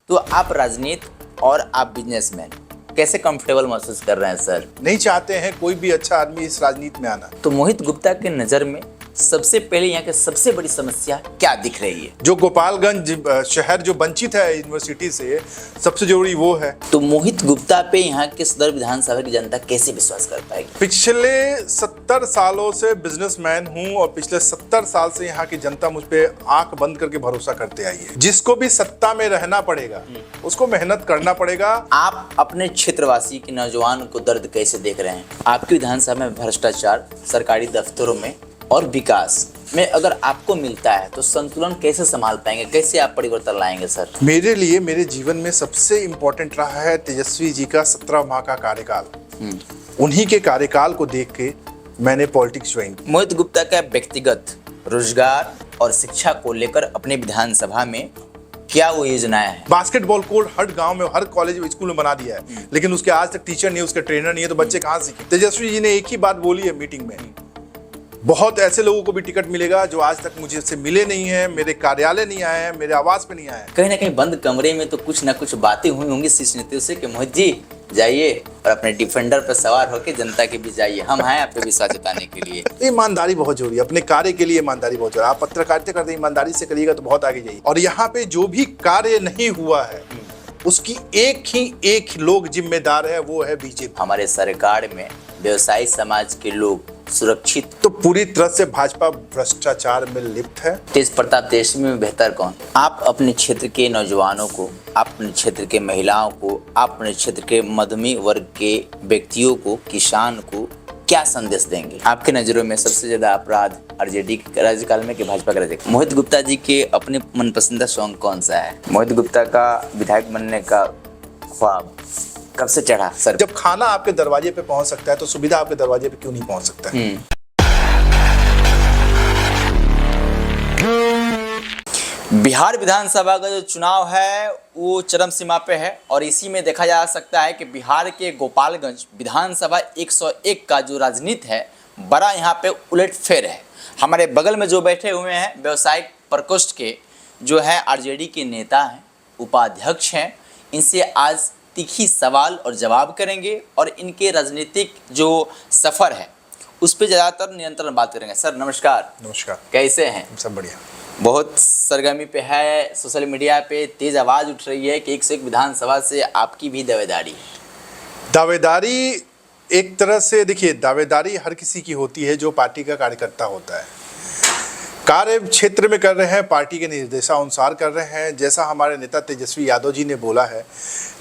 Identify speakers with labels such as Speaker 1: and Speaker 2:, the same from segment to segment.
Speaker 1: तो आप राजनीति और आप बिजनेसमैन कैसे कंफर्टेबल महसूस कर रहे हैं सर?
Speaker 2: नहीं चाहते हैं कोई भी अच्छा आदमी इस राजनीति में आना।
Speaker 1: तो मोहित गुप्ता के नज़र में सबसे पहले यहाँ की सबसे बड़ी समस्या क्या दिख रही है?
Speaker 2: जो गोपालगंज शहर जो वंचित है यूनिवर्सिटी से, सबसे जरूरी वो है।
Speaker 1: तो मोहित गुप्ता पे यहाँ के सदर विधानसभा की जनता कैसे विश्वास कर पाएगी?
Speaker 2: पिछले 70 सालों से बिजनेसमैन हूँ और पिछले 70 साल से यहाँ की जनता मुझ पे आंख बंद करके भरोसा करते आई है। जिसको भी सत्ता में रहना पड़ेगा उसको मेहनत करना पड़ेगा।
Speaker 1: आप अपने क्षेत्रवासी के नौजवान को दर्द कैसे देख रहे हैं? आपकी विधानसभा में भ्रष्टाचार, सरकारी दफ्तरों में और विकास में अगर आपको मिलता है तो संतुलन कैसे संभाल पाएंगे? कैसे आप परिवर्तन लाएंगे सर?
Speaker 2: मेरे लिए मेरे जीवन में सबसे इम्पोर्टेंट रहा है तेजस्वी जी का 17 माह का कार्यकाल। उन्हीं के कार्यकाल को देख के मैंने पॉलिटिक्स ज्वाइन की।
Speaker 1: मोहित गुप्ता का व्यक्तिगत रोजगार और शिक्षा को लेकर अपने विधानसभा में क्या वो योजनाएं हैं?
Speaker 2: बास्केटबॉल कोर्ट हर गांव में, हर कॉलेज में, स्कूल में बना दिया है, लेकिन उसके आज तक टीचर नहीं है, उसके ट्रेनर नहीं है, तो बच्चे कहाँ सीखे? तेजस्वी जी ने एक ही बात बोली है मीटिंग में, बहुत ऐसे लोगों को भी टिकट मिलेगा जो आज तक मुझे से मिले नहीं हैं, मेरे कार्यालय नहीं आए हैं, मेरे आवास पे नहीं आए हैं।
Speaker 1: कहीं ना कहीं बंद कमरे में तो कुछ ना कुछ बातें हुई होंगी शीर्ष नेताओं से कि मोहित जी जाइए और अपने डिफेंडर पर सवार होकर जनता के बीच जाइए, हम हैं आप पे विश्वास जताने के लिए।
Speaker 2: ईमानदारी बहुत जरूरी है, अपने कार्य के लिए ईमानदारी बहुत जरूरी है। आप पत्रकारिता करते ईमानदारी से करिएगा तो बहुत आगे जाइए। और यहाँ पे जो भी कार्य नहीं हुआ है उसकी एक लोग जिम्मेदार है, वो है बीजेपी।
Speaker 1: हमारे सरकार में व्यवसायी समाज के लोग सुरक्षित
Speaker 2: तो पूरी तरह से भाजपा भ्रष्टाचार में लिप्त है।
Speaker 1: तेज प्रताप देशमुख में बेहतर कौन? आप अपने क्षेत्र के नौजवानों को, आप अपने क्षेत्र के महिलाओं को, आप अपने क्षेत्र के मध्यम वर्ग के व्यक्तियों को, किसान को क्या संदेश देंगे? आपके नजरों में सबसे ज्यादा अपराध आरजेडी के राज्यकाल में कि भाजपा के राज्यकाल? मोहित गुप्ता जी के अपने मनपसंदा सॉन्ग कौन सा है? मोहित गुप्ता का विधायक बनने का ख्वाब कब से चढ़ा सर?
Speaker 2: जब खाना आपके दरवाजे पे पहुंच सकता है तो सुविधा आपके दरवाजे पे क्यों नहीं पहुंच सकता है?
Speaker 1: बिहार विधानसभा का जो चुनाव है वो चरम सीमा पे है और इसी में देखा जा सकता है कि बिहार के गोपालगंज विधानसभा 101 का जो राजनीति है बड़ा यहाँ पे उलटफेर है। हमारे बगल में जो बैठे हुए हैं व्यवसायिक प्रकोष्ठ के जो है आरजेडी के नेता हैं, उपाध्यक्ष हैं, इनसे आज तीखी सवाल और जवाब करेंगे और इनके राजनीतिक जो सफ़र है उस पर ज़्यादातर नियंत्रण बात करेंगे। सर नमस्कार।
Speaker 2: नमस्कार।
Speaker 1: कैसे हैं?
Speaker 2: सब बढ़िया।
Speaker 1: बहुत सरगर्मी पे है, सोशल मीडिया पे तेज आवाज़ उठ रही है कि 101 विधानसभा से आपकी भी दावेदारी है।
Speaker 2: दावेदारी एक तरह से देखिए, दावेदारी हर किसी की होती है जो पार्टी का कार्यकर्ता होता है। कार्य क्षेत्र में कर रहे हैं, पार्टी के निर्देशानुसार कर रहे हैं। जैसा हमारे नेता तेजस्वी यादव जी ने बोला है,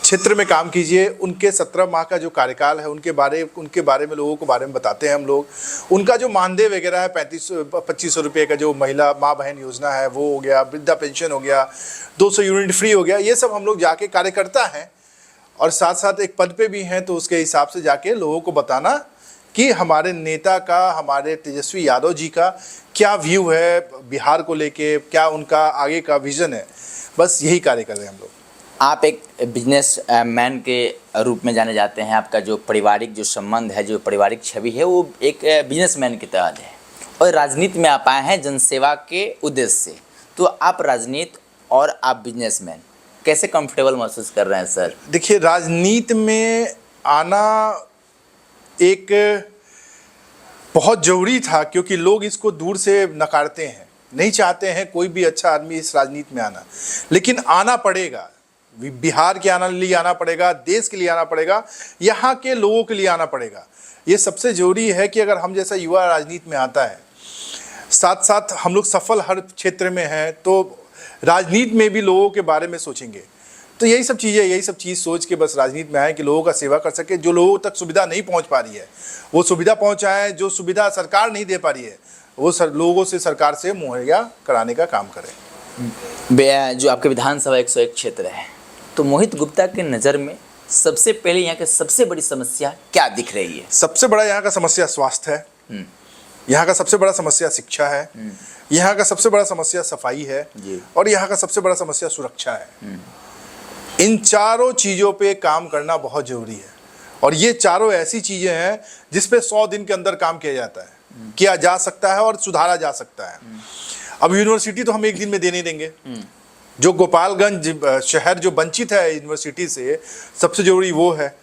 Speaker 2: क्षेत्र में काम कीजिए। उनके 17 माह का जो कार्यकाल है उनके बारे में लोगों को बारे में बताते हैं हम लोग। उनका जो मानदेय वगैरह है 2500 रुपये का जो महिला माँ बहन योजना है वो हो गया, वृद्धा पेंशन हो गया, 200 यूनिट फ्री हो गया, ये सब हम लोग जाके कार्यकर्ता हैं और साथ साथ एक पद पे भी हैं, तो उसके हिसाब से जाके लोगों को बताना कि हमारे नेता का, हमारे तेजस्वी यादव जी का क्या व्यू है बिहार को लेके, क्या उनका आगे का विजन है। बस यही कार्य कर रहे हैं हम लोग।
Speaker 1: आप एक बिजनेस मैन के रूप में जाने जाते हैं। आपका जो पारिवारिक जो संबंध है, जो पारिवारिक छवि है वो एक बिजनेसमैन की तरह है और राजनीति में आप आए हैं जनसेवा के उद्देश्य से। तो आप राजनीति और आप बिजनेसमैन कैसे कंफर्टेबल महसूस कर रहे हैं सर?
Speaker 2: देखिए, राजनीति में आना एक बहुत ज़रूरी था क्योंकि लोग इसको दूर से नकारते हैं, नहीं चाहते हैं कोई भी अच्छा आदमी इस राजनीति में आना, लेकिन आना पड़ेगा। बिहार के लिए आना पड़ेगा, देश के लिए आना पड़ेगा, यहाँ के लोगों के लिए आना पड़ेगा। ये सबसे ज़रूरी है कि अगर हम जैसा युवा राजनीति में आता है, साथ साथ हम लोग सफल हर क्षेत्र में हैं, तो राजनीति में भी लोगों के बारे में सोचेंगे। तो यही सब चीज़ सोच के बस राजनीति में आए कि लोगों का सेवा कर सके। जो लोगों तक सुविधा नहीं पहुंच पा रही है वो सुविधा पहुंचाएं, जो सुविधा सरकार नहीं दे पा रही है वो लोगों से, सरकार से मुहैया कराने का काम करें।
Speaker 1: जो आपके विधानसभा 101 क्षेत्र है, तो मोहित गुप्ता के नज़र में सबसे पहले यहाँ की सबसे बड़ी समस्या क्या दिख रही है?
Speaker 2: सबसे बड़ा यहाँ का समस्या स्वास्थ्य है, यहाँ का सबसे बड़ा समस्या शिक्षा है, यहाँ का सबसे बड़ा समस्या सफाई है और यहाँ का सबसे बड़ा समस्या सुरक्षा है। इन चारों चीज़ों पे काम करना बहुत ज़रूरी है और ये चारों ऐसी चीज़ें हैं जिस पे 100 दिन के अंदर काम किया जाता है, किया जा सकता है और सुधारा जा सकता है। अब यूनिवर्सिटी तो हम एक दिन में दे नहीं देंगे, जो गोपालगंज शहर जो वंचित है यूनिवर्सिटी से, सबसे जरूरी वो है।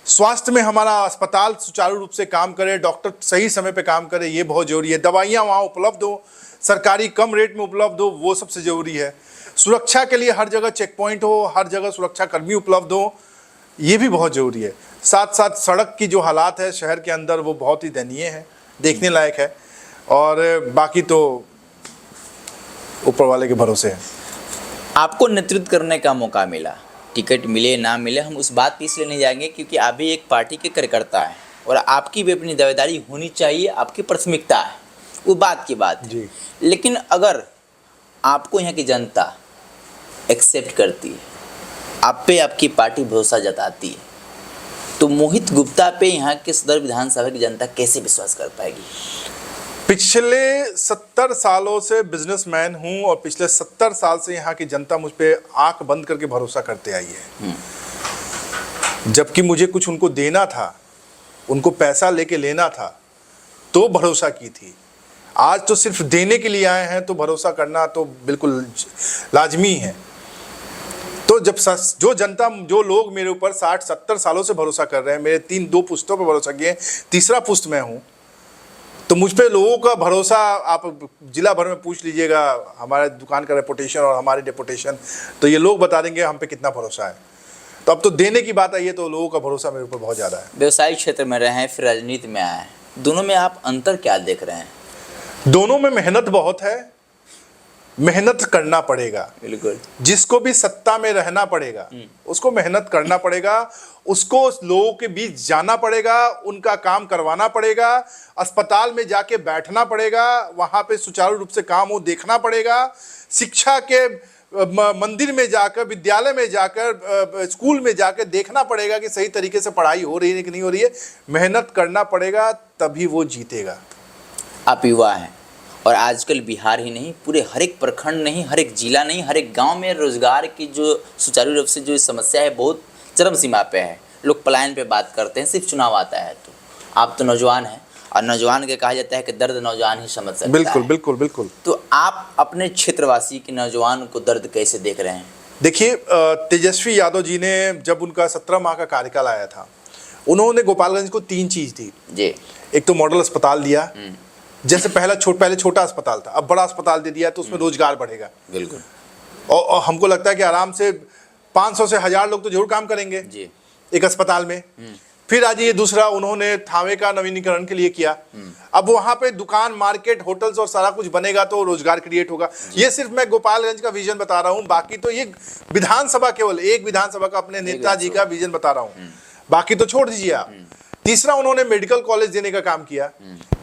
Speaker 2: स्वास्थ्य में हमारा अस्पताल सुचारू रूप से काम करे, डॉक्टर सही समय पे काम करे, ये बहुत जरूरी है। दवाइयाँ वहाँ उपलब्ध हो, सरकारी कम रेट में उपलब्ध हो, वो सबसे जरूरी है। सुरक्षा के लिए हर जगह चेक पॉइंट हो, हर जगह सुरक्षा कर्मी उपलब्ध हो, ये भी बहुत ज़रूरी है। साथ साथ सड़क की जो हालात है शहर के अंदर वो बहुत ही दयनीय है, देखने लायक है। और बाकी तो ऊपर वाले के भरोसे है।
Speaker 1: आपको नेतृत्व करने का मौका मिला, टिकट मिले ना मिले, हम उस बात पे इसलिए नहीं जाएंगे क्योंकि आप भी एक पार्टी के कार्यकर्ता हैं और आपकी भी अपनी दावेदारी होनी चाहिए, आपकी प्राथमिकता है, वो बात की बात है।
Speaker 2: जी।
Speaker 1: लेकिन अगर आपको यहाँ की जनता एक्सेप्ट करती है, आप पे आपकी पार्टी भरोसा जताती है, तो मोहित गुप्ता पे यहाँ के सदर विधानसभा की जनता कैसे विश्वास कर पाएगी?
Speaker 2: पिछले 70 सालों से बिजनेसमैन हूँ और पिछले 70 साल से यहाँ की जनता मुझ पे आंख बंद करके भरोसा करते आई है। जबकि मुझे कुछ उनको देना था, उनको पैसा लेके लेना था, तो भरोसा की थी। आज तो सिर्फ देने के लिए आए हैं, तो भरोसा करना तो बिल्कुल लाजमी है। तो जब जो जनता, जो लोग मेरे ऊपर 60-70 सालों से भरोसा कर रहे हैं, मेरे 2 पुस्तों पर भरोसा किए, तीसरा पुस्त मैं हूँ, तो मुझ पे लोगों का भरोसा आप जिला भर में पूछ लीजिएगा, हमारे दुकान का रेपुटेशन और हमारी रेपुटेशन, तो ये लोग बता देंगे हम पे कितना भरोसा है। तो अब तो देने की बात आई है, तो लोगों का भरोसा मेरे ऊपर बहुत ज़्यादा है।
Speaker 1: व्यवसायिक क्षेत्र में रहे हैं, फिर राजनीति में आए हैं, दोनों में आप अंतर क्या देख रहे हैं?
Speaker 2: दोनों में मेहनत बहुत है, मेहनत करना पड़ेगा।
Speaker 1: बिल्कुल।
Speaker 2: जिसको भी सत्ता में रहना पड़ेगा, उसको मेहनत करना पड़ेगा, उसको लोगों के बीच जाना पड़ेगा, उनका काम करवाना पड़ेगा, अस्पताल में जाके बैठना पड़ेगा, वहाँ पे सुचारू रूप से काम हो देखना पड़ेगा, शिक्षा के मंदिर में जाकर, विद्यालय में जाकर, स्कूल में जाकर देखना पड़ेगा कि सही तरीके से पढ़ाई हो रही है कि नहीं हो रही है। मेहनत करना पड़ेगा, तभी वो जीतेगा।
Speaker 1: आप युवा हैं और आजकल बिहार ही नहीं, पूरे हर एक प्रखंड नहीं, हर एक जिला नहीं, हर एक गांव में रोजगार की जो सुचारू रूप से जो समस्या है बहुत चरम सीमा पे है। लोग पलायन पे बात करते हैं, सिर्फ चुनाव आता है तो। आप तो नौजवान हैं और नौजवान के कहा जाता है कि दर्द नौजवान ही समझ सकता है।
Speaker 2: बिल्कुल बिल्कुल बिल्कुल।
Speaker 1: तो आप अपने क्षेत्रवासी के नौजवान को दर्द कैसे देख रहे हैं?
Speaker 2: देखिए, तेजस्वी यादव जी ने जब उनका 17 माह का कार्यकाल आया था, उन्होंने गोपालगंज को 3 चीज़ दी
Speaker 1: जी।
Speaker 2: एक तो मॉडल अस्पताल दिया, जैसे पहले छोटा अस्पताल था, अब बड़ा अस्पताल दे दिया, तो उसमें रोजगार बढ़ेगा।
Speaker 1: बिल्कुल।
Speaker 2: और हमको लगता है कि आराम से 500 से 1000 लोग तो जरूर काम करेंगे
Speaker 1: जी।
Speaker 2: एक अस्पताल में। फिर आज ये दूसरा उन्होंने थावे का नवीनीकरण के लिए किया। अब वहाँ पे दुकान, मार्केट, होटल्स और सारा कुछ बनेगा तो रोजगार क्रिएट होगा। ये सिर्फ मैं गोपालगंज का विजन बता रहा हूँ, बाकी तो ये विधानसभा, केवल एक विधानसभा का अपने नेताजी का विजन बता रहा हूँ, बाकी तो छोड़ दीजिए आप। तीसरा, उन्होंने मेडिकल कॉलेज देने का काम किया।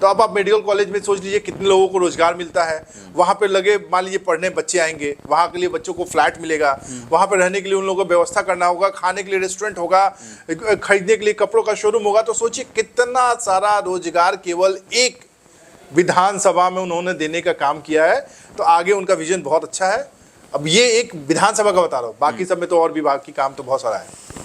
Speaker 2: तो अब आप मेडिकल कॉलेज में सोच लीजिए कितने लोगों को रोजगार मिलता है। वहाँ पे लगे, मान लीजिए पढ़ने बच्चे आएंगे, वहाँ के लिए बच्चों को फ्लैट मिलेगा, वहाँ पे रहने के लिए उन लोगों को व्यवस्था करना होगा, खाने के लिए रेस्टोरेंट होगा, खरीदने के लिए कपड़ों का शोरूम होगा। तो सोचिए कितना सारा रोजगार केवल एक विधानसभा में उन्होंने देने का काम किया है। तो आगे उनका विजन बहुत अच्छा है। अब ये एक विधानसभा का बता रहा हूँ, बाकी सब में तो और भी बाकी काम तो बहुत सारा है।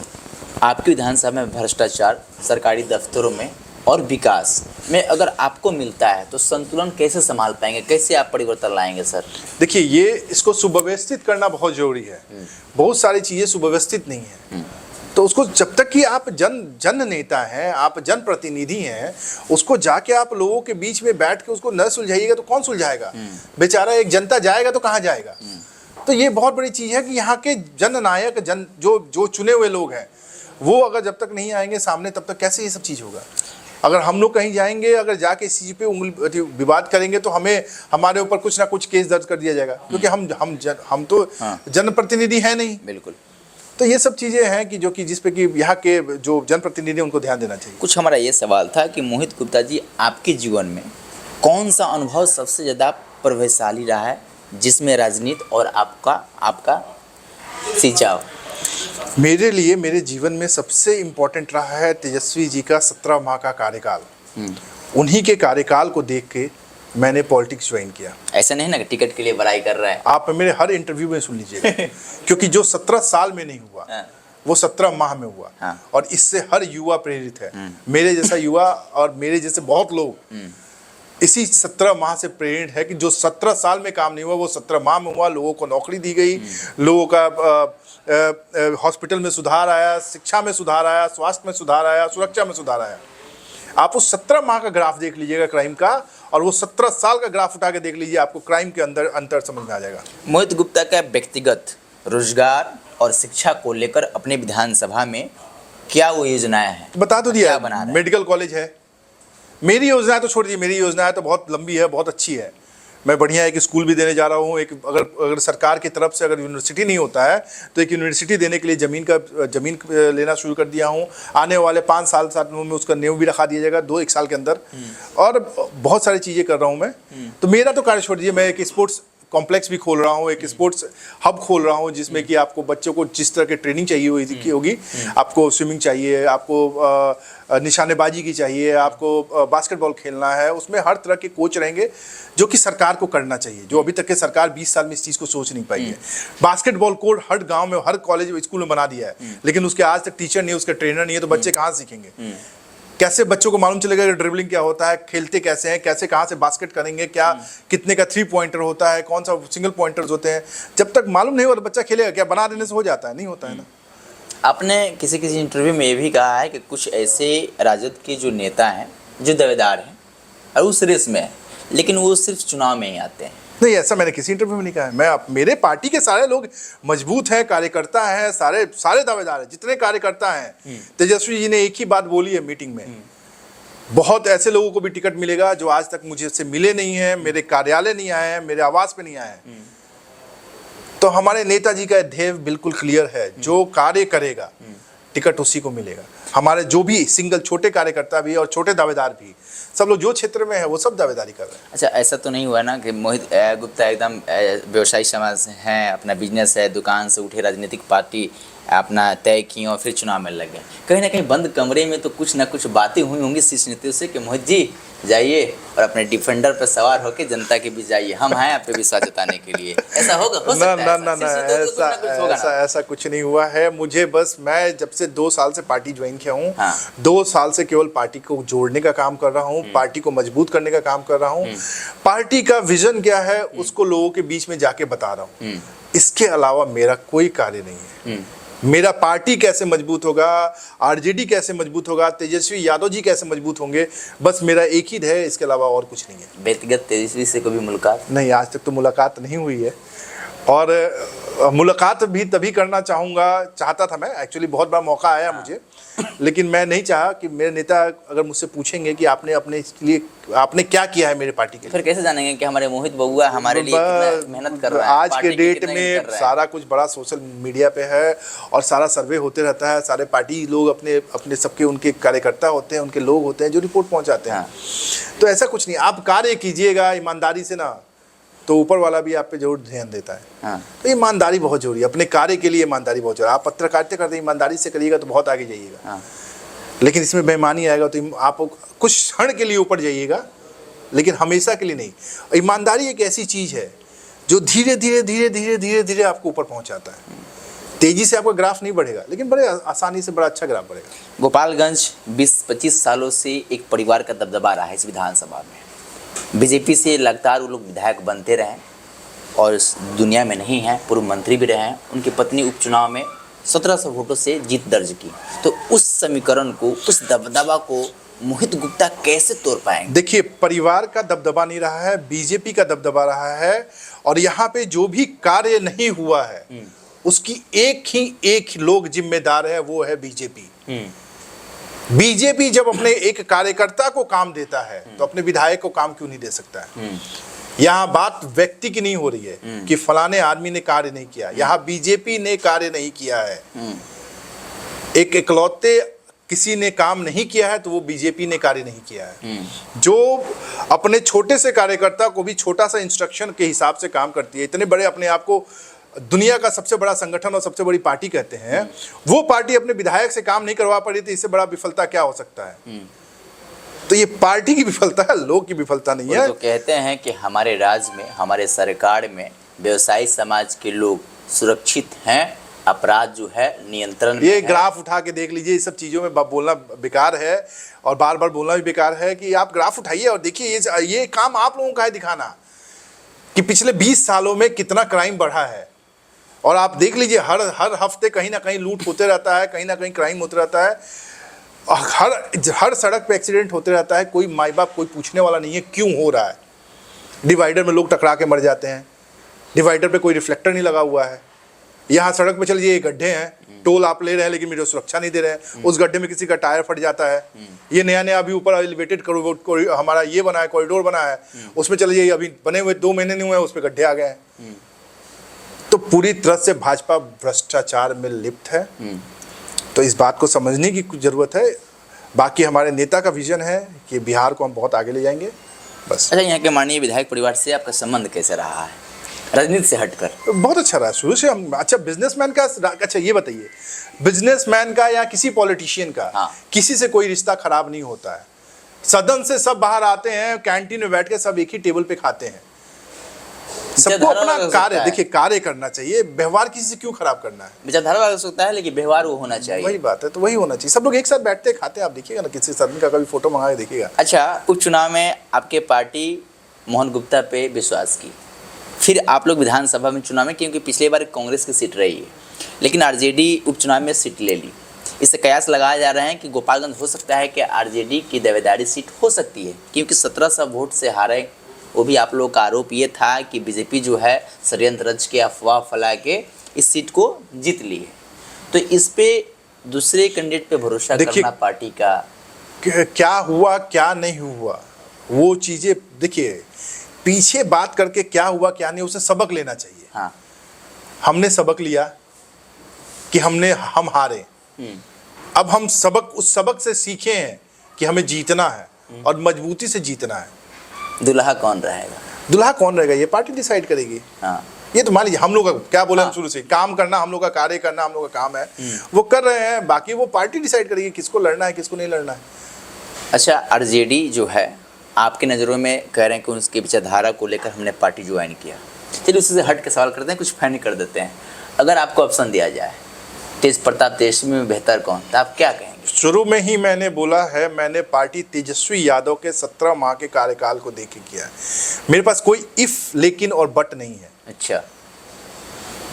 Speaker 1: आपकी विधानसभा में भ्रष्टाचार, सरकारी दफ्तरों में और विकास में अगर आपको मिलता है तो संतुलन कैसे संभाल पाएंगे, कैसे आप परिवर्तन लाएंगे सर?
Speaker 2: देखिए, ये इसको सुव्यवस्थित करना बहुत जरूरी है। बहुत सारी चीज़ें सुव्यवस्थित नहीं है, तो उसको जब तक कि आप जन नेता हैं, आप जनप्रतिनिधि हैं, उसको जाके आप लोगों के बीच में बैठ के उसको न सुलझाइएगा तो कौन सुलझाएगा? बेचारा एक जनता जाएगा तो कहाँ जाएगा? तो ये बहुत बड़ी चीज़ है कि यहाँ के जननायक, जो चुने हुए लोग हैं, वो अगर जब तक नहीं आएंगे सामने, तब तक कैसे ये सब चीज़ होगा? अगर हम लोग कहीं जाएंगे, अगर जाके इस चीज़ पे उंगली विवाद करेंगे तो हमारे ऊपर कुछ ना कुछ केस दर्ज कर दिया जाएगा, क्योंकि हम तो जनप्रतिनिधि हैं नहीं।
Speaker 1: बिल्कुल।
Speaker 2: तो ये सब चीज़ें हैं कि जो कि जिस पे कि यहाँ के जो जनप्रतिनिधि उनको ध्यान देना चाहिए।
Speaker 1: कुछ हमारा ये सवाल था कि मोहित गुप्ता जी, आपके जीवन में कौन सा अनुभव सबसे ज़्यादा प्रभावशाली रहा है, जिसमें राजनीति और आपका सिंचाव?
Speaker 2: मेरे लिए, मेरे जीवन में सबसे इम्पोर्टेंट रहा है तेजस्वी जी का 17 माह का कार्यकाल। उन्हीं के कार्यकाल को देख के मैंने पॉलिटिक्स ज्वाइन किया।
Speaker 1: ऐसा नहीं ना कि टिकट के लिए बड़ाई कर रहा है।
Speaker 2: आप मेरे हर इंटरव्यू में सुन लीजिएगा क्योंकि जो 17 साल में नहीं हुआ, वो 17 माह में हुआ। और इससे हर युवा प्रेरित है। मेरे जैसा युवा और मेरे जैसे बहुत लोग इसी 17 माह से प्रेरित है कि जो 17 साल में काम नहीं हुआ वो 17 माह में हुआ। लोगों को नौकरी दी गई, लोगों का हॉस्पिटल में सुधार आया, शिक्षा में सुधार आया, स्वास्थ्य में सुधार आया, सुरक्षा में सुधार आया। आप उस 17 माह का ग्राफ देख लीजिएगा क्राइम का, और वो 17 साल का ग्राफ उठा के देख लीजिए, आपको क्राइम के अंदर अंतर समझ में आ जाएगा।
Speaker 1: मोहित गुप्ता का व्यक्तिगत रोजगार और शिक्षा को लेकर अपने विधानसभा में क्या वो योजनाएं हैं?
Speaker 2: बता तो
Speaker 1: क्या
Speaker 2: दिया,
Speaker 1: बना रहे हैं?
Speaker 2: मेडिकल कॉलेज है। मेरी योजनाएं तो छोड़ दीजिए, मेरी योजनाएं तो बहुत लंबी है, बहुत अच्छी है। मैं बढ़िया एक स्कूल भी देने जा रहा हूँ। एक अगर सरकार की तरफ से अगर यूनिवर्सिटी नहीं होता है तो एक यूनिवर्सिटी देने के लिए ज़मीन लेना शुरू कर दिया हूँ। आने वाले 5 साल में उसका नींव भी रखा दिया जाएगा 1 साल के अंदर। और बहुत सारी चीज़ें कर रहा हूँ मैं। तो मेरा तो कार्य छोड़ दीजिए, मैं एक स्पोर्ट्स कॉम्प्लेक्स भी खोल रहा हूँ, एक स्पोर्ट्स हब खोल रहा हूँ, जिसमें कि आपको बच्चों को जिस तरह की ट्रेनिंग चाहिए होगी, आपको स्विमिंग चाहिए, आपको निशानेबाजी की चाहिए, आपको बास्केटबॉल खेलना है, उसमें हर तरह के कोच रहेंगे, जो कि सरकार को करना चाहिए, जो अभी तक के सरकार 20 साल में इस चीज़ को सोच नहीं पाई है। बास्केटबॉल कोर्ट हर गांव में, हर कॉलेज स्कूल में बना दिया है, लेकिन उसके आज तक टीचर नहीं है, उसका ट्रेनर नहीं है, तो बच्चे कहाँ सीखेंगे? कैसे बच्चों को मालूम चलेगा कि ड्रिबलिंग क्या होता है, खेलते कैसे हैं, कैसे कहाँ से बास्केट करेंगे, क्या कितने का 3 पॉइंटर होता है, कौन सा सिंगल पॉइंटर्स होते हैं? जब तक मालूम नहीं होगा तो बच्चा खेलेगा क्या? बना देने से हो जाता है? नहीं होता है ना।
Speaker 1: आपने किसी इंटरव्यू में ये भी कहा है कि कुछ ऐसे राजद के जो नेता हैं जो दावेदार हैं और उस रेस में है, लेकिन वो सिर्फ चुनाव में ही आते हैं।
Speaker 2: नहीं, ऐसा मैंने किसी इंटरव्यू में नहीं कहा है। मेरे पार्टी के सारे लोग मजबूत हैं, कार्यकर्ता हैं, सारे दावेदार हैं, जितने कार्यकर्ता हैं। तेजस्वी जी ने एक ही बात बोली है मीटिंग में, बहुत ऐसे लोगों को भी टिकट मिलेगा जो आज तक मुझे से मिले नहीं हैं, मेरे कार्यालय नहीं आए हैं, मेरे आवास पे नहीं आए हैं। तो हमारे नेताजी का ध्येय बिल्कुल क्लियर है, जो कार्य करेगा टिकट उसी को मिलेगा। हमारे जो भी सिंगल छोटे कार्यकर्ता भी और छोटे दावेदार भी, सब लोग जो क्षेत्र में है वो सब दावेदारी कर रहे हैं।
Speaker 1: अच्छा, ऐसा तो नहीं हुआ ना कि मोहित गुप्ता एकदम व्यवसायी समाज से हैं, अपना बिजनेस है, दुकान से उठे, राजनीतिक पार्टी अपना तय की और फिर चुनाव में लग गए? कहीं ना कहीं बंद कमरे में तो कुछ ना कुछ बातें हुई होंगी शीर्ष नेताओं से कि मोहित जी जाइए और अपने डिफेंडर पर सवार होकर जनता के बीच जाइए, हम हैं आप पे विश्वास जताने के लिए। ऐसा होगा? हो सकता है
Speaker 2: ना, ऐसा कुछ नहीं हुआ है। मुझे बस, मैं जब से 2 साल से पार्टी ज्वाइन किया हूँ, 2 साल से केवल पार्टी को जोड़ने का काम कर रहा हूँ, पार्टी को मजबूत करने का काम कर रहा हूँ, पार्टी का विजन क्या है उसको लोगों के बीच में जाके बता रहा हूँ। इसके अलावा मेरा कोई कार्य नहीं है। मेरा पार्टी कैसे मजबूत होगा, आरजेडी कैसे मजबूत होगा, तेजस्वी यादव जी कैसे मजबूत होंगे, बस मेरा एक ही है, इसके अलावा और कुछ नहीं है।
Speaker 1: व्यक्तिगत तेजस्वी से कभी मुलाकात?
Speaker 2: नहीं, आज तक तो मुलाकात नहीं हुई है, और मुलाकात भी तभी करना चाहता था मैं। एक्चुअली बहुत बड़ा मौका आया मुझे, लेकिन मैं नहीं चाहा कि मेरे नेता अगर मुझसे पूछेंगे कि आपने अपने लिए आपने क्या किया है मेरे पार्टी के लिए,
Speaker 1: फिर कैसे जानेंगे कि हमारे मोहित बबुआ हमारे लिए कितना मेहनत कर रहा है?
Speaker 2: आज के डेट में सारा कुछ बड़ा सोशल मीडिया पे है, और सारा सर्वे होते रहता है। सारे पार्टी लोग अपने सबके उनके कार्यकर्ता होते हैं, उनके लोग होते हैं जो रिपोर्ट पहुंचाते हैं। तो ऐसा कुछ नहीं, आप कार्य कीजिएगा ईमानदारी से ना, तो ऊपर वाला भी आप पे जरूर ध्यान देता है। तो ईमानदारी बहुत जरूरी है, अपने कार्य के लिए ईमानदारी बहुत जरूरी है। आप पत्रकारिता करते ईमानदारी से करिएगा तो बहुत आगे जाइएगा। लेकिन इसमें बेईमानी आएगा तो आप कुछ क्षण के लिए ऊपर जाइएगा, लेकिन हमेशा के लिए नहीं। ईमानदारी एक ऐसी चीज़ है जो धीरे धीरे धीरे धीरे धीरे धीरे आपको ऊपर पहुंचाता है। तेजी से आपका ग्राफ नहीं बढ़ेगा, लेकिन बड़े आसानी से बड़ा अच्छा ग्राफ बढ़ेगा।
Speaker 1: गोपालगंज 20-25 सालों से एक परिवार का दबदबा रहा है इस विधानसभा में। बीजेपी से लगातार वो लोग विधायक बनते रहे और इस दुनिया में नहीं हैं, पूर्व मंत्री भी रहे हैं। उनकी पत्नी उपचुनाव में 1700 वोटों से जीत दर्ज की। तो उस समीकरण को, उस दबदबा को मोहित गुप्ता कैसे तोड़ पाएंगे?
Speaker 2: देखिए, परिवार का दबदबा नहीं रहा है, बीजेपी का दबदबा रहा है। और यहाँ पे जो भी कार्य नहीं हुआ है उसकी एक लोग जिम्मेदार है, वो है बीजेपी। बीजेपी जब अपने एक कार्यकर्ता को काम देता है तो अपने विधायक को काम क्यों नहीं दे सकता है? यहाँ बात व्यक्ति की नहीं हो रही है कि फलाने आदमी ने कार्य नहीं किया। यहाँ बीजेपी ने कार्य नहीं किया है। एक इकलौते किसी ने काम नहीं किया है तो वो बीजेपी ने कार्य नहीं किया है। जो अपने छोटे से कार्यकर्ता को भी छोटा सा इंस्ट्रक्शन के हिसाब से काम करती है। इतने बड़े अपने आप को दुनिया का सबसे बड़ा संगठन और सबसे बड़ी पार्टी कहते हैं, वो पार्टी अपने विधायक से काम नहीं करवा पा रही थी, इससे बड़ा विफलता क्या हो सकता है? तो ये पार्टी की विफलता है, लोग की विफलता नहीं है।
Speaker 1: तो कहते हैं कि हमारे राज्य में, हमारे सरकार में व्यवसायी समाज के लोग सुरक्षित हैं अपराध जो है नियंत्रण में
Speaker 2: ये
Speaker 1: है।
Speaker 2: ग्राफ उठा के देख लीजिए, इस सब चीज़ों में बोलना बेकार है और बार बार बोलना भी बेकार है कि आप ग्राफ उठाइए और देखिए ये काम आप लोगों का है दिखाना कि पिछले 20 सालों में कितना क्राइम बढ़ा है। और आप देख लीजिए हर हफ्ते कहीं ना कहीं लूट होते रहता है, कहीं ना कहीं क्राइम होते रहता है, और हर सड़क पे एक्सीडेंट होते रहता है। कोई माई बाप कोई पूछने वाला नहीं है क्यों हो रहा है। डिवाइडर में लोग टकरा के मर जाते हैं, डिवाइडर पे कोई रिफ्लेक्टर नहीं लगा हुआ है। यहाँ सड़क पे चलिए गड्ढे हैं, टोल आप ले रहे हैं लेकिन मेरे सुरक्षा नहीं दे रहे हैं, उस गड्ढे में किसी का टायर फट जाता है। ये नया अभी ऊपर एलिवेटेड हमारा ये बना है, कॉरिडोर बना है, उसमें चलिए अभी बने हुए 2 महीने नहीं हुए उस पर गड्ढे आ गए हैं। तो पूरी तरह से भाजपा भ्रष्टाचार में लिप्त है। तो इस बात को समझने की कुछ जरूरत है। बाकी हमारे नेता का विजन है कि बिहार को हम बहुत आगे ले जाएंगे। बस।
Speaker 1: अच्छा, यहाँ के माननीय विधायक परिवार से आपका संबंध कैसे रहा है, राजनीति से हटकर?
Speaker 2: बहुत अच्छा रहा शुरू से। हम अच्छा बिजनेसमैन का, अच्छा ये बताइए, बिजनेसमैन का या किसी पॉलिटिशियन का किसी से कोई रिश्ता खराब नहीं होता है। सदन से सब बाहर आते हैं, कैंटीन में बैठ के सब एक ही टेबल पे खाते हैं। सबको अपना कार्य, देखिए कार्य करना चाहिए, व्यवहार किसी से क्यों खराब करना है।
Speaker 1: विचारधारा हो सकता है लेकिन व्यवहार वो होना चाहिए।
Speaker 2: वही बात है, तो वही होना चाहिए। सब लोग एक साथ बैठते खाते हैं, आप देखिएगा ना, किसी सदन का कभी फोटो मंगा के देखिएगा।
Speaker 1: अच्छा, उपचुनाव में आपके पार्टी मोहन गुप्ता पे विश्वास की, फिर आप लोग विधानसभा में चुनाव में, क्योंकि पिछली बार कांग्रेस की सीट रही है लेकिन आरजेडी उपचुनाव में सीट ले ली, इससे कयास लगाया जा रहा है कि गोपालगंज हो सकता है कि आरजेडी की दावेदारी सीट हो सकती है, क्योंकि 1700 वोट से हारे। वो भी आप लोगों का आरोप ये था कि बीजेपी जो है षड्यंत्र रच के अफवाह फैला के इस सीट को जीत ली है। तो इस पे दूसरे कैंडिडेट पे भरोसा करना पार्टी का,
Speaker 2: क्या हुआ क्या नहीं हुआ वो चीज़ें देखिए, पीछे बात करके क्या हुआ क्या नहीं उसे सबक लेना चाहिए।
Speaker 1: हाँ,
Speaker 2: हमने सबक लिया कि हम हारे। अब हम उस सबक से सीखे हैं कि हमें जीतना है और मजबूती से जीतना है।
Speaker 1: दुल्हा कौन रहेगा?
Speaker 2: दुल्हा कौन रहेगा ये पार्टी डिसाइड करेगी।
Speaker 1: हाँ,
Speaker 2: ये तो मान लीजिए हम लोग का क्या बोले, हम शुरू से काम करना हम लोग का, कार्य करना हम लोग का काम है, वो कर रहे हैं। बाकी वो पार्टी डिसाइड करेगी किसको लड़ना है किसको नहीं लड़ना है।
Speaker 1: अच्छा, आरजेडी जो है आपके नज़रों में कह रहे हैं कि उसकी विचारधारा को लेकर हमने पार्टी ज्वाइन किया। चलिए उससे हट के सवाल करते हैं, कुछ फैन कर देते हैं। अगर आपको ऑप्शन दिया जाए तेज प्रताप तेजस्वी में बेहतर कौन, तो आप क्या कहेंगे?
Speaker 2: शुरू में ही मैंने बोला है, मैंने पार्टी तेजस्वी यादव के 17 माह के कार्यकाल को देख के किया है। मेरे पास कोई इफ लेकिन और बट नहीं है।
Speaker 1: अच्छा,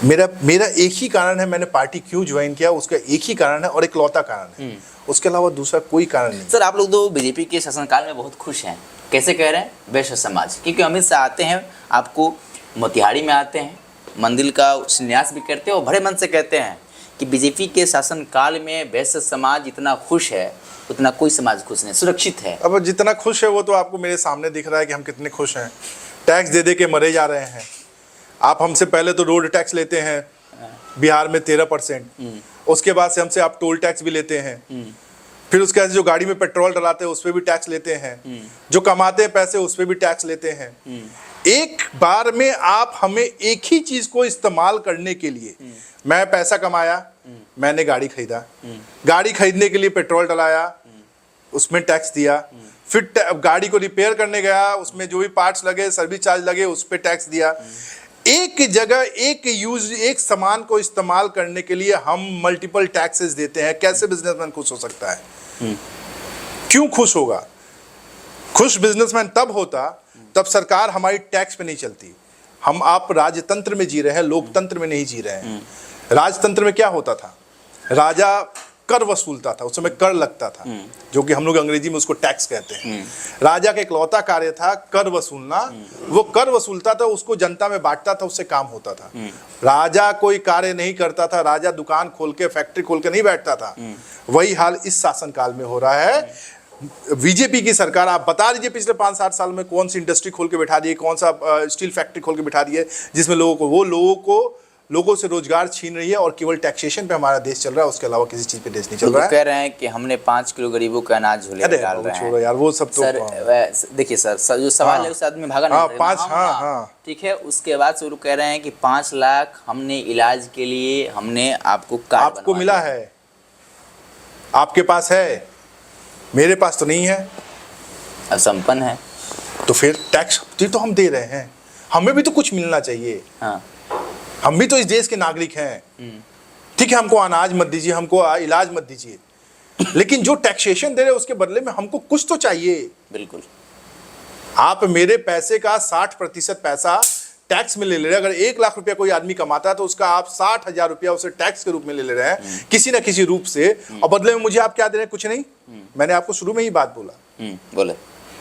Speaker 2: मेरा एक ही कारण है, मैंने पार्टी क्यों ज्वाइन किया उसका एक ही कारण है और इकलौता कारण है, उसके अलावा दूसरा कोई कारण नहीं।
Speaker 1: सर, आप लोग तो बीजेपी के शासनकाल में बहुत खुश हैं, कैसे कह रहे हैं? वैश्य समाज, क्योंकि अमित शाह आते हैं, आपको मोतिहारी में आते हैं, मंदिर का संन्यास भी करते हैं और बड़े मन से कहते हैं कि बीजेपी के शासनकाल में वैश्य समाज इतना खुश है उतना कोई समाज खुश नहीं, सुरक्षित है।
Speaker 2: अब जितना खुश है वो तो आपको मेरे सामने दिख रहा है कि हम कितने खुश हैं। टैक्स दे दे के मरे जा रहे हैं। आप हमसे पहले तो रोड टैक्स लेते हैं बिहार में 13%, उसके बाद से हमसे आप टोल टैक्स भी लेते हैं, फिर उसके बाद जो गाड़ी में पेट्रोल डलाते हैं उस पर भी टैक्स लेते हैं, जो कमाते हैं पैसे उस पर भी टैक्स लेते हैं। एक बार में आप हमें एक ही चीज को इस्तेमाल करने के लिए, मैं पैसा कमाया, मैंने गाड़ी खरीदा, गाड़ी खरीदने के लिए पेट्रोल डलाया, उसमें टैक्स दिया, फिर गाड़ी को रिपेयर करने गया, उसमें जो भी पार्ट्स लगे, सर्विस चार्ज लगे, उस पर टैक्स दिया। एक जगह एक सामान को इस्तेमाल करने के लिए हम मल्टीपल टैक्सेस देते हैं। कैसे बिजनेसमैन खुश हो सकता है? क्यों खुश होगा? खुश बिजनेसमैन तब होता तब सरकार हमारी टैक्स पे नहीं चलती। आप राजतंत्र में जी रहे हैं, लोकतंत्र में नहीं जी रहे हैं। राजतंत्र में क्या होता था? राजा कर वसूलता था, उस समय कर लगता था, जो कि हम लोग अंग्रेजी में उसको टैक्स कहते हैं। राजा का इकलौता कार्य था कर वसूलना। वो कर वसूलता था, उसको जनता में बांटता था, उससे काम होता था। राजा कोई कार्य नहीं करता था, राजा दुकान खोल के फैक्ट्री खोल के नहीं बैठता था। वही हाल इस शासनकाल में हो रहा है। बीजेपी की सरकार, आप बता दीजिए पिछले 5-7 साल में कौन सी इंडस्ट्री खोल के बैठा दी है, कौन सा स्टील फैक्ट्री खोल के बैठा दी है जिसमें लोगों से रोजगार छीन रही है और केवल टैक्सेशन पे हमारा देश चल रहा है, उसके अलावा किसी चीज पे देश नहीं चल रहा है।
Speaker 1: कह रहे हैं कि हमने 5 किलो गरीबों का अनाज झोले में डाल रहे हैं।
Speaker 2: छोड़ो यार वो सब तो।
Speaker 1: सर देखिए सर, जो सवाल है उस आदमी भागा नहीं, ठीक है। उसके बाद से वो कह रहे हैं कि 5 लाख हमने इलाज के लिए हमने आपको
Speaker 2: मिला है, आपके पास है, मेरे पास तो नहीं है।
Speaker 1: अब संपन्न है
Speaker 2: तो फिर टैक्स तो हम दे रहे हैं, हमें भी तो कुछ मिलना चाहिए।
Speaker 1: हाँ,
Speaker 2: हम भी तो इस देश के नागरिक हैं। ठीक है, हमको अनाज मत दीजिए, हमको इलाज मत दीजिए, लेकिन जो टैक्सेशन दे रहे हैं उसके बदले में हमको कुछ तो चाहिए।
Speaker 1: बिल्कुल।
Speaker 2: आप मेरे पैसे का 60% पैसा टैक्स में ले रहे हैं। अगर 1 लाख रुपया कोई आदमी कमाता है तो उसका आप 60,000 रुपया उसे टैक्स के रूप में ले रहे हैं किसी ना किसी रूप से, और बदले में मुझे आप क्या दे रहे हैं? कुछ नहीं। मैंने आपको शुरू में ही बात बोला
Speaker 1: बोले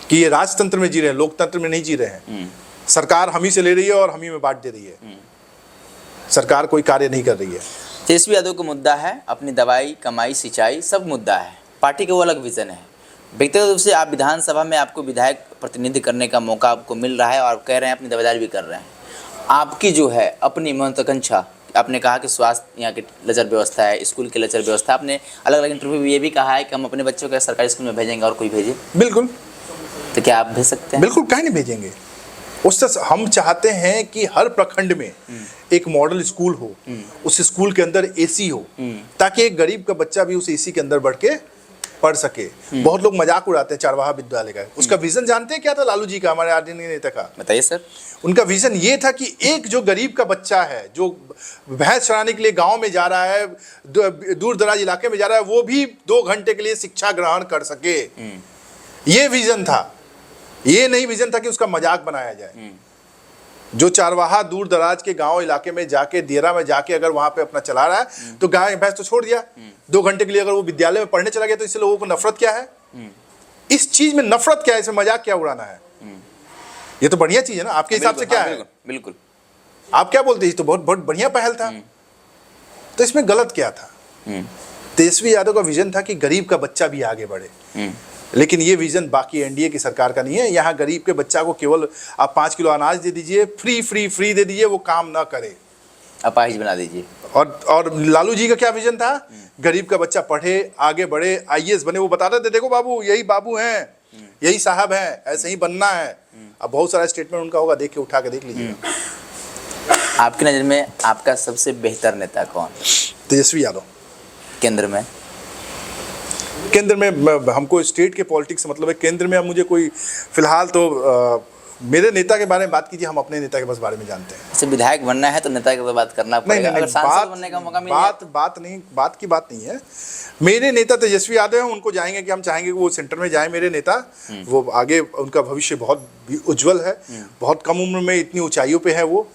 Speaker 2: कि ये राजतंत्र में जी रहे हैं, लोकतंत्र में नहीं जी रहे हैं। सरकार हम ही से ले रही है और हम ही में बांट दे रही है। सरकार कोई कार्य नहीं कर रही है।
Speaker 1: तेजस्वी यादव का मुद्दा है अपनी दवाई, कमाई, सिंचाई, सब मुद्दा है। पार्टी का वो अलग विजन है। व्यक्तिगत रूप से आप विधानसभा में आपको विधायक प्रतिनिधि करने का मौका आपको मिल रहा है और आप कह रहे हैं अपनी दावेदारी भी कर रहे हैं। आपकी जो है अपनी महत्वाकांक्षा, आपने कहा कि स्वास्थ्य यहाँ की लचर व्यवस्था है, स्कूल की लचर व्यवस्था, आपने अलग अलग इंटरव्यू में ये भी कहा है कि हम अपने बच्चों को सरकारी स्कूल में भेजेंगे और कोई भेजे।
Speaker 2: बिल्कुल।
Speaker 1: तो क्या आप भेज सकते हैं?
Speaker 2: बिल्कुल, काहे नहीं भेजेंगे। उससे हम चाहते हैं कि हर प्रखंड में एक मॉडल स्कूल हो, उस स्कूल के अंदर एसी हो, ताकि एक गरीब का बच्चा भी उस एसी के अंदर बढ़ के पढ़ सके। बहुत लोग मजाक उड़ाते हैं चरवाहा विद्यालय का। उसका विजन जानते हैं क्या था लालू जी का, हमारे आदरणीय नेता का?
Speaker 1: बताइए सर।
Speaker 2: उनका विजन ये था कि एक जो गरीब का बच्चा है, जो भैंस चराने के लिए गांव में जा रहा है, दूर दराज इलाके में जा रहा है, वो भी 2 घंटे के लिए शिक्षा ग्रहण कर सके। ये विजन था। ये नहीं विजन था कि उसका मजाक बनाया जाए। जो चारवाहा दूर दराज के गांव इलाके में जाके, दियरा में जाके अगर वहां पे अपना चला रहा है तो गाय भैंस तो छोड़ दिया, 2 घंटे के लिए अगर वो विद्यालय में पढ़ने चला गया तो इससे लोगों को नफरत क्या है? इस चीज में नफरत क्या है? इसमें मजाक क्या उड़ाना है? ये तो बढ़िया चीज है ना। आपके हिसाब से क्या है?
Speaker 1: बिल्कुल। आप
Speaker 2: क्या बोलते हैं? तो बहुत बहुत बढ़िया पहल था। तो इसमें गलत क्या था? तेजस्वी यादव का विजन था कि गरीब का बच्चा भी आगे बढ़े, लेकिन ये विजन बाकी एनडीए की सरकार का नहीं है। यहाँ गरीब के बच्चा को केवल आप 5 किलो अनाज दे दीजिए, फ्री दे दीजिए, वो काम ना करे,
Speaker 1: अपाहिज बना दीजिए।
Speaker 2: और लालू जी का क्या विजन था? गरीब का बच्चा पढ़े, आगे बढ़े, आईएएस बने। वो बताते थे देखो बाबू, यही बाबू हैं, यही साहब हैं, ऐसे ही बनना है। अब बहुत सारा स्टेटमेंट उनका होगा, देख के उठा के देख लीजिएगा।
Speaker 1: आपकी नज़र में आपका सबसे बेहतर नेता कौन?
Speaker 2: तेजस्वी यादव।
Speaker 1: केंद्र में?
Speaker 2: केंद्र में हमको स्टेट के पॉलिटिक्स से मतलब है। केंद्र में अब मुझे कोई फिलहाल तो मेरे नेता के बारे में बात कीजिए, हम अपने नेता के बस बारे में जानते हैं।
Speaker 1: जैसे विधायक बनना है तो नेता की बात करना पड़ेगा।
Speaker 2: नहीं,
Speaker 1: अगर सांसद बनने का मौका मिले
Speaker 2: बात की बात नहीं है। मेरे नेता तेजस्वी यादव हैं, उनको जाएंगे कि हम चाहेंगे कि वो सेंटर में जाए मेरे नेता। वो आगे उनका भविष्य बहुत उज्जवल है। बहुत कम उम्र में इतनी ऊंचाइयों पे है वो,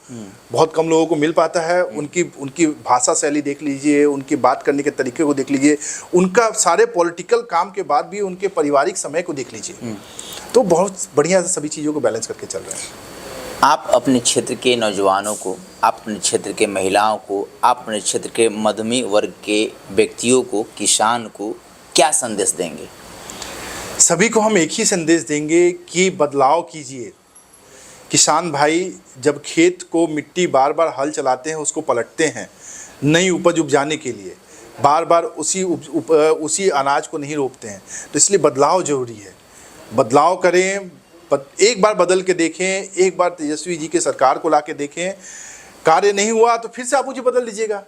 Speaker 2: बहुत कम लोगों को मिल पाता है। उनकी भाषा शैली देख लीजिए, उनकी बात करने के तरीके को देख लीजिए, उनका सारे पॉलिटिकल काम के बाद भी उनके पारिवारिक समय को देख लीजिए, तो बहुत बढ़िया सभी चीज़ों को बैलेंस करके चल रहे हैं।
Speaker 1: आप अपने क्षेत्र के नौजवानों को, आप अपने क्षेत्र के महिलाओं को, आप अपने क्षेत्र के मध्यमी वर्ग के व्यक्तियों को, किसान को क्या संदेश देंगे?
Speaker 2: सभी को हम एक ही संदेश देंगे कि बदलाव कीजिए। किसान भाई जब खेत को मिट्टी बार बार हल चलाते हैं, उसको पलटते हैं नई उपज उपजाने के लिए, बार बार उसी अनाज को नहीं रोपते हैं, तो इसलिए बदलाव जरूरी है। बदलाव करें, एक बार बदल के देखें, एक बार तेजस्वी जी के सरकार को ला के देखें। कार्य नहीं हुआ तो फिर से आप मुझे बदल दीजिएगा,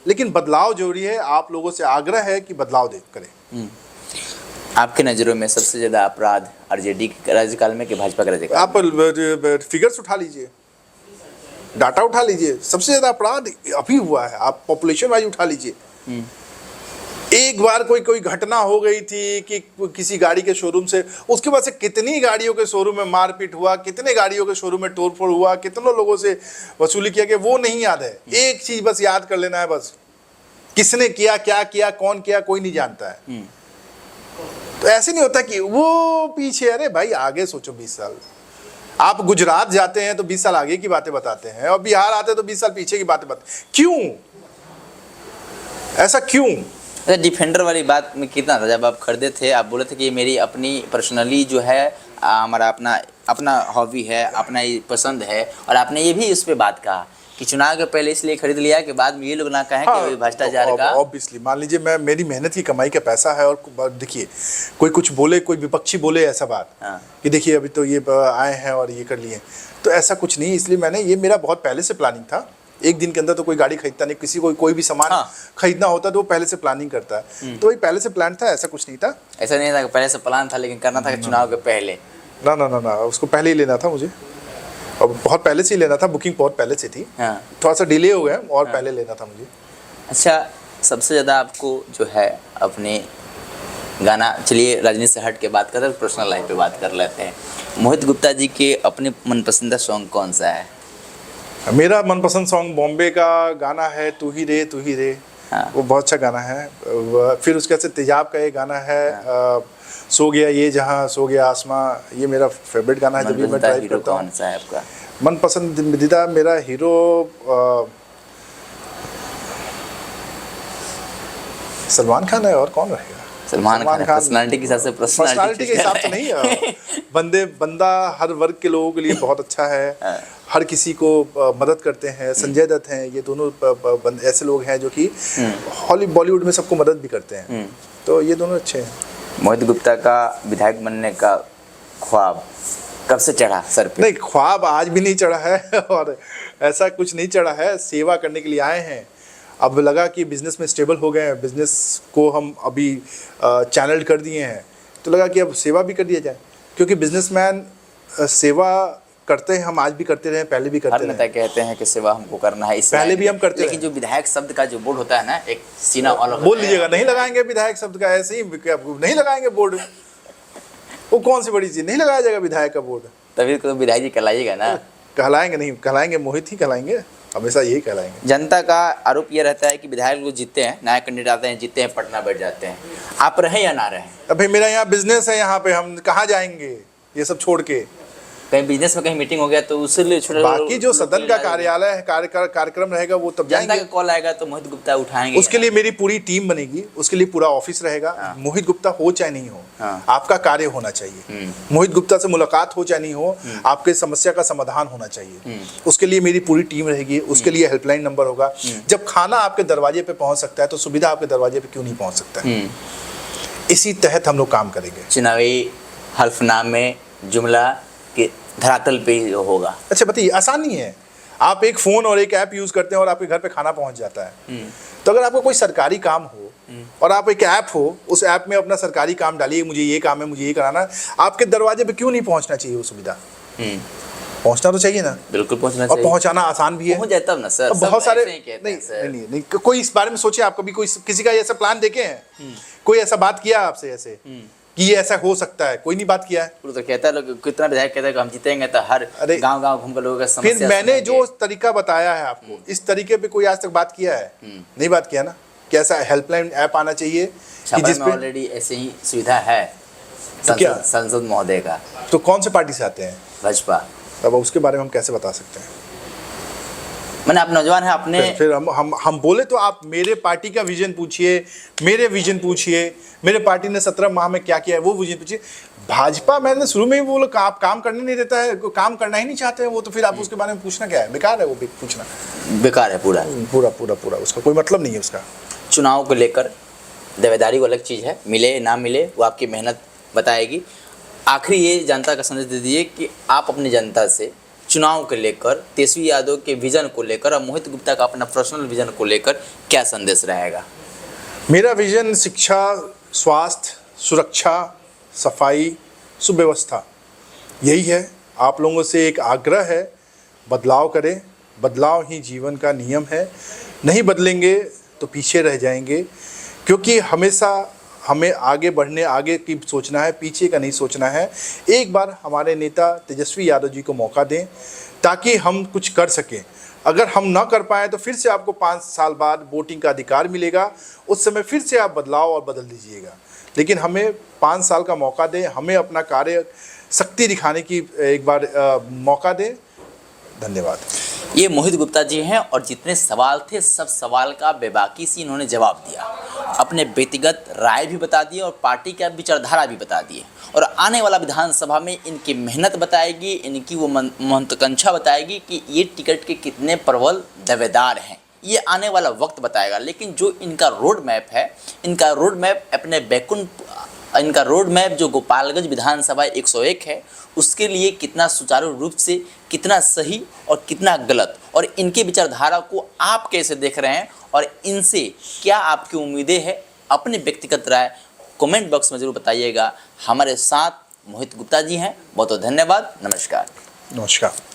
Speaker 2: लेकिन बदलाव जरूरी है। आप लोगों से आग्रह है कि बदलाव करें।
Speaker 1: आपके नज़रों में सबसे ज़्यादा अपराध आरजेडी के राज्यकाल में कि भाजपा के राज्यकाल?
Speaker 2: आप फिगर्स उठा लीजिए, डाटा उठा लीजिए, सबसे ज़्यादा अपराध अभी हुआ है। आप पॉपुलेशन वाइज उठा लीजिए। एक बार कोई घटना हो गई थी कि किसी गाड़ी के शोरूम से, उसके बाद से कितनी गाड़ियों के शोरूम में मारपीट हुआ, कितने गाड़ियों के शोरूम में तोड़फोड़ हुआ, कितनों लोगों से वसूली किया गया, वो नहीं याद है। एक चीज बस याद कर लेना है, बस किसने किया, क्या किया, कौन किया, कोई नहीं जानता है। तो ऐसे नहीं होता कि वो पीछे, अरे भाई आगे सोचो। 20 साल आप गुजरात जाते हैं तो 20 साल आगे की बातें बताते हैं, और बिहार आते हैं तो 20 साल पीछे की बातें बताते। क्यों ऐसा, क्यों?
Speaker 1: डिफेंडर वाली बात में कितना था? जब आप खरीदे थे, आप बोले थे कि मेरी अपनी पर्सनली जो है, हमारा अपना हॉबी है, अपना ये पसंद है, और आपने ये भी उस पर बात कहा कि चुनाव के पहले इसलिए खरीद लिया कि बाद में ये लोग ना कहें कि भ्रष्टाचार का।
Speaker 2: ऑब्वियसली मान लीजिए मेरी मेहनत की कमाई का पैसा है, और देखिए कोई कुछ बोले, कोई विपक्षी बोले ऐसा बात कि देखिए अभी तो ये आए हैं और ये कर लिए, तो ऐसा कुछ नहीं। इसलिए मैंने, ये मेरा बहुत पहले से प्लानिंग था। एक दिन के अंदर तो कोई गाड़ी खरीदता नहीं, किसी को कोई भी सामान खरीदना होता तो वो पहले से प्लानिंग करता है। तो वही पहले से प्लान था, ऐसा कुछ नहीं था।
Speaker 1: ऐसा नहीं था कि पहले से प्लान था, लेकिन करना था चुनाव के पहले?
Speaker 2: ना, उसको पहले ही लेना था मुझे, और बहुत पहले से ही लेना था। बुकिंग बहुत पहले से थी। थोड़ा सा डिले हो गया और पहले लेना था मुझे।
Speaker 1: अच्छा, सबसे ज़्यादा आपको जो है अपने गाना, चलिए राजनीति से हट के बात करते हैं, पर्सनल लाइफ पे बात कर लेते हैं। मोहित गुप्ता जी के अपने मनपसंदीदा सॉन्ग कौन सा है?
Speaker 2: मेरा मनपसंद सॉन्ग बॉम्बे का गाना है तू ही रे तू ही रे।
Speaker 1: हाँ।
Speaker 2: वो बहुत अच्छा गाना है। फिर उसके बाद से तेजाब का एक गाना है, सो गया ये जहां सो गया आसमां, ये मेरा फेवरेट गाना है जब भी मैं ड्राइव
Speaker 1: हीरो
Speaker 2: करता हूँ।
Speaker 1: कौन सा है आपका?
Speaker 2: मनपसंदीदा मेरा हीरो सलमान खान है, और कौन रहेगा?
Speaker 1: सलमान खान। पर्सनालिटी के हिसाब से
Speaker 2: पर्सनालिटी के हिसाब से नहीं है। बंदा हर वर्ग के लोगों के लिए बहुत अच्छा है, हर किसी को मदद करते हैं। संजय दत्त हैं, ये दोनों ऐसे लोग हैं जो कि बॉलीवुड में सबको मदद भी करते हैं, तो ये दोनों अच्छे हैं।
Speaker 1: मोहित गुप्ता का विधायक बनने का ख्वाब कब से चढ़ा सर पे?
Speaker 2: नहीं, ख्वाब आज भी नहीं चढ़ा है और ऐसा कुछ नहीं चढ़ा है। सेवा करने के लिए आए हैं। अब लगा कि बिज़नेस में स्टेबल हो गए हैं, बिज़नेस को हम अभी चैनल कर दिए हैं, तो लगा कि अब सेवा भी कर दिया जाए, क्योंकि बिजनेसमैन सेवा करते हैं। हम आज भी करते रहे, पहले भी करते
Speaker 1: हर नेता
Speaker 2: रहे।
Speaker 1: कहते हैं कि सेवा हमको करना है, इस
Speaker 2: पहले भी हम करते
Speaker 1: लेकिन जो विधायक शब्द का जो बोर्ड होता है ना, एक सीना वाला
Speaker 2: बोल लीजिएगा, नहीं लगाएंगे विधायक शब्द का, ऐसे ही नहीं लगाएंगे बोर्ड। वो कौन सी बड़ी चीज़, नहीं लगाया जाएगा विधायक का बोर्ड।
Speaker 1: तभी तो विधायक जी कहलाइएगा ना।
Speaker 2: कहलाएंगे नहीं, कहलाएंगे मोहित ही कहलाएंगे, हमेशा यही कहलाएंगे।
Speaker 1: जनता का आरोप ये रहता है कि विधायक लोग जीतते हैं, नया कैंडिडेट आते हैं, जीतते हैं, पटना बैठ जाते हैं। आप रहें या ना रहें?
Speaker 2: अभी मेरा यहाँ बिजनेस है, यहाँ पे हम कहाँ जाएंगे ये सब छोड़ के?
Speaker 1: कहीं बिजनेस में कहीं मीटिंग हो गया तो उससे लिए छोटे
Speaker 2: बाकी जो सदन का कार्यालय है, कार्यक्रम रहेगा, वो तब
Speaker 1: जनता
Speaker 2: जाएंगे।
Speaker 1: का कॉल आएगा तो मोहित गुप्ता उठाएंगे।
Speaker 2: उसके लिए मेरी पूरी टीम बनेगी, उसके लिए पूरा ऑफिस रहेगा। मोहित गुप्ता हो चाहे नहीं हो, आपका कार्य होना चाहिए। मोहित गुप्ता से मुलाकात हो चाहे नहीं हो, आपके समस्या का समाधान होना चाहिए। उसके लिए मेरी पूरी टीम रहेगी, उसके लिए हेल्पलाइन नंबर होगा। जब खाना आपके दरवाजे पे पहुंच सकता है तो सुविधा आपके दरवाजे पे क्यों नहीं पहुंच सकता है? इसी तहत हम लोग काम करेंगे।
Speaker 1: चुनावी हल्फनामे जुमला के धरातल पे होगा।
Speaker 2: अच्छा बताइए, आसान नहीं है। आप एक फ़ोन और एक ऐप यूज़ करते हैं और आपके घर पे खाना पहुंच जाता है। तो अगर आपको कोई सरकारी काम हो और आप एक ऐप हो, उस ऐप में अपना सरकारी काम डालिए, मुझे ये काम है, मुझे ये कराना है, आपके दरवाजे पे क्यों नहीं पहुंचना चाहिए वो सुविधा? पहुंचना तो चाहिए ना।
Speaker 1: बिल्कुल पहुंचना
Speaker 2: और
Speaker 1: चाहिए।
Speaker 2: पहुंचाना आसान भी है।
Speaker 1: पहुंच जाता है ना सर।
Speaker 2: बहुत सारे
Speaker 1: नहीं,
Speaker 2: नहीं, कोई इस बारे में सोचे? आप कभी कोई किसी का ऐसा प्लान देखे हैं? कोई ऐसा बात किया आपसे ऐसे कि ये ऐसा हो सकता है? कोई नहीं बात किया है।
Speaker 1: तो कहता है लोग, कितना विधायक कहता है कि हम जीतेंगे तो हर गांव घूम कर लोगों का समस्या
Speaker 2: फिर मैंने
Speaker 1: सुनेंगे।
Speaker 2: जो तरीका बताया है आपको, इस तरीके पे कोई आज तक बात किया है? नहीं बात किया ना। कैसा हेल्पलाइन ऐप आना चाहिए कि जिस पे
Speaker 1: ऑलरेडी ऐसे ही सुविधा है।
Speaker 2: तो क्या?
Speaker 1: संसद महोदय का।
Speaker 2: तो कौन से पार्टी से आते हैं?
Speaker 1: भाजपा।
Speaker 2: अब उसके बारे में हम कैसे बता सकते हैं?
Speaker 1: मैंने आप नौजवान है, आपने
Speaker 2: फिर हम बोले तो आप मेरे पार्टी का विजन पूछिए, मेरे विजन पूछिए, मेरे पार्टी ने 17 माह में क्या किया है वो विजन पूछिए। भाजपा मैंने शुरू में ही बोला आप काम करने नहीं देता है, काम करना ही नहीं चाहते हैं वो, तो फिर आप उसके बारे में पूछना क्या है? बेकार है वो पूछना,
Speaker 1: बेकार है पूरा
Speaker 2: पूरा पूरा पूरा उसका कोई मतलब नहीं है उसका।
Speaker 1: चुनाव को लेकर दावेदारी वो अलग चीज़ है, मिले ना मिले वो आपकी मेहनत बताएगी। आखिरी ये जनता का संदेश दे दीजिए कि आप अपनी जनता से चुनाव को लेकर, तेजस्वी यादव के विजन को लेकर और मोहित गुप्ता का अपना पर्सनल विजन को लेकर क्या संदेश रहेगा?
Speaker 2: मेरा विजन शिक्षा, स्वास्थ्य, सुरक्षा, सफाई, सुव्यवस्था, यही है। आप लोगों से एक आग्रह है, बदलाव करें। बदलाव ही जीवन का नियम है। नहीं बदलेंगे तो पीछे रह जाएंगे, क्योंकि हमेशा हमें आगे बढ़ने, आगे की सोचना है, पीछे का नहीं सोचना है। एक बार हमारे नेता तेजस्वी यादव जी को मौका दें ताकि हम कुछ कर सकें। अगर हम ना कर पाए तो फिर से आपको 5 साल बाद वोटिंग का अधिकार मिलेगा, उस समय फिर से आप बदलाव और बदल दीजिएगा। लेकिन हमें 5 साल का मौका दें, हमें अपना कार्य शक्ति दिखाने की एक बार मौका दें। धन्यवाद।
Speaker 1: ये मोहित गुप्ता जी हैं और जितने सवाल थे सब सवाल का बेबाकी से इन्होंने जवाब दिया, अपने व्यक्तिगत राय भी बता दिए और पार्टी का विचारधारा भी बता दिए, और आने वाला विधानसभा में इनकी मेहनत बताएगी, इनकी वो महत्वाकांक्षा बताएगी कि ये टिकट के कितने प्रबल दावेदार हैं, ये आने वाला वक्त बताएगा। लेकिन जो इनका रोड मैप है, इनका रोड मैप अपने इनका रोड मैप जो गोपालगंज विधानसभा 101 है, उसके लिए कितना सुचारू रूप से, कितना सही और कितना गलत, और इनकी विचारधारा को आप कैसे देख रहे हैं और इनसे क्या आपकी उम्मीदें हैं, अपने व्यक्तिगत राय कमेंट बॉक्स में ज़रूर बताइएगा। हमारे साथ मोहित गुप्ता जी हैं। बहुत बहुत धन्यवाद। नमस्कार।
Speaker 2: नमस्कार।